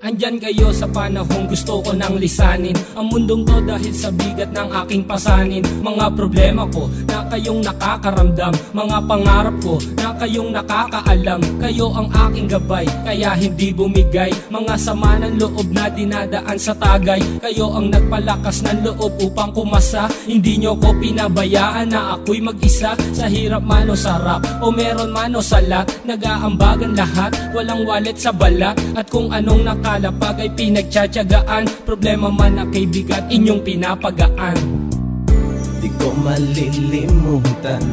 Andyan kayo sa panahong gusto ko nang lisanin ang mundong to dahil sa bigat ng aking pasanin. Mga problema ko na kayong nakakaramdam, mga pangarap ko na kayong nakakaalam. Kayo ang aking gabay, kaya hindi bumigay. Mga sama ng loob na dinadaan sa tagay, kayo ang nagpalakas ng loob upang kumasa. Hindi nyo ko pinabayaan na ako'y mag-isa. Sa hirap man o sarap, o meron man o salat, nag-aambagan lahat, walang walet sa balat. At kung anong nakalapag ay pinagtsatsagaan, problema man na kay bigat, inyong pinapagaan. Di ko malilimutan,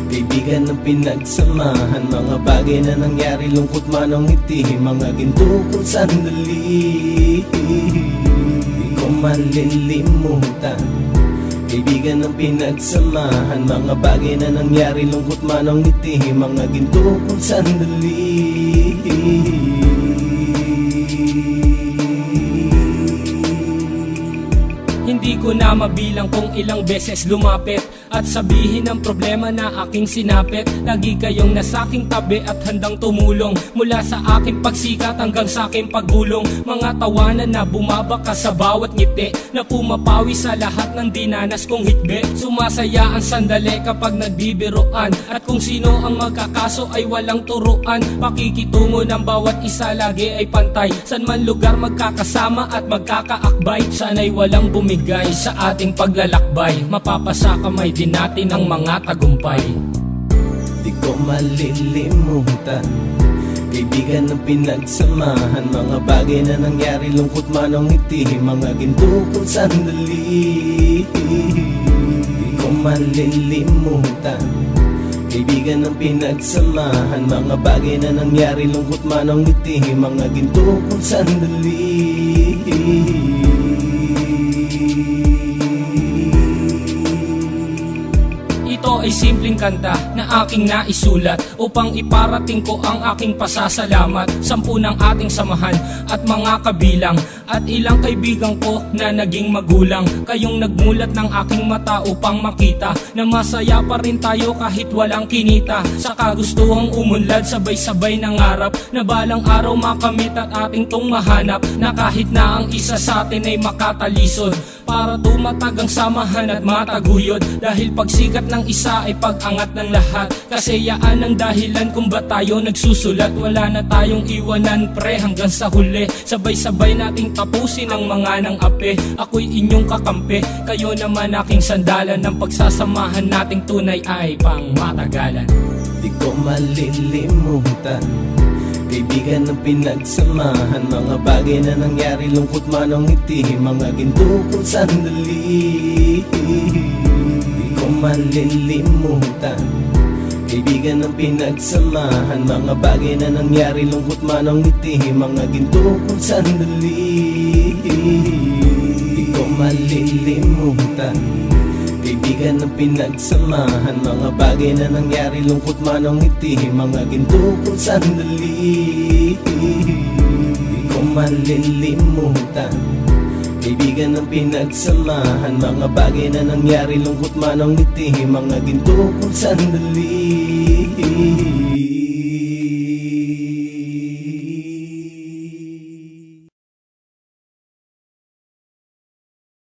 kaibigan ng pinagsamahan, mga bagay na nangyari, lungkot man o ngiti, mga ginto kong sandali. Di ko malilimutan, kaibigan ng pinagsamahan, mga bagay na nangyari, lungkot man o ngiti, mga ginto kong sandali. Hindi ko na mabilang kung ilang beses lumapit at sabihin ang problema na aking sinapit. Lagi kayong nasa aking tabi at handang tumulong, mula sa aking pagsikat hanggang sa aking paggulong. Mga tawanan na bumabaka sa bawat ngiti, na pumapawi sa lahat ng dinanas kong hikbi. Sumasaya ang sandali kapag nagbibiroan, at kung sino ang magkakaso ay walang turuan. Pakikitungo ng bawat isa lagi ay pantay, san man lugar magkakasama at magkakaakbay. Sana'y walang bumigay sa ating paglalakbay, mapapasa kamay din natin ang mga tagumpay. Di ko malilimutan, kaibigan ng pinagsamahan, mga bagay na nangyari, lungkot man o ngiti, mga ginto kong sandali. Di ko malilimutan, kaibigan ng pinagsamahan, mga bagay na nangyari, lungkot man o ngiti, mga ginto kong sandali. Ito ay simpleng kanta na aking naisulat upang iparating ko ang aking pasasalamat. 10 ng ating samahan at mga kabilang, at ilang kaibigan ko na naging magulang. Kayong nagmulat ng aking mata upang makita na masaya pa rin tayo kahit walang kinita. Sa kagustuhang umunlad, sabay-sabay nangarap na balang araw makamit at ating tong mahanap, na kahit na ang isa sa atin ay makatalisod para tumatag ang samahan at mataguyod. Dahil pagsikat ng isa ay pag-angat ng lahat, kasi yaan ang dahilan kung ba't tayo nagsusulat. Wala na tayong iwanan pre hanggang sa huli, sabay-sabay nating tapusin ang mga nang ape. Ako'y inyong kakampi, kayo naman aking sandalan, ng pagsasamahan nating tunay ay pang matagalan. Di ko malilimutan, kaibigan ng pinagsamahan, mga bagay na nangyari, lungkot man o ngiti, mga ginto kong sandali. Di ko malilimutan, kaibigan ng pinagsamahan, mga bagay na nangyari, lungkot man o ngiti, mga ginto kong sandali. Di ko malilimutan, kaibigan ng pinagsamahan, mga bagay na nangyari, lungkot man o ngiti, mga ginto kong sandali. Di ko malilimutan, kaibigan ng pinagsamahan, mga bagay na nangyari, lungkot man o ngiti, mga ginto kong sandali.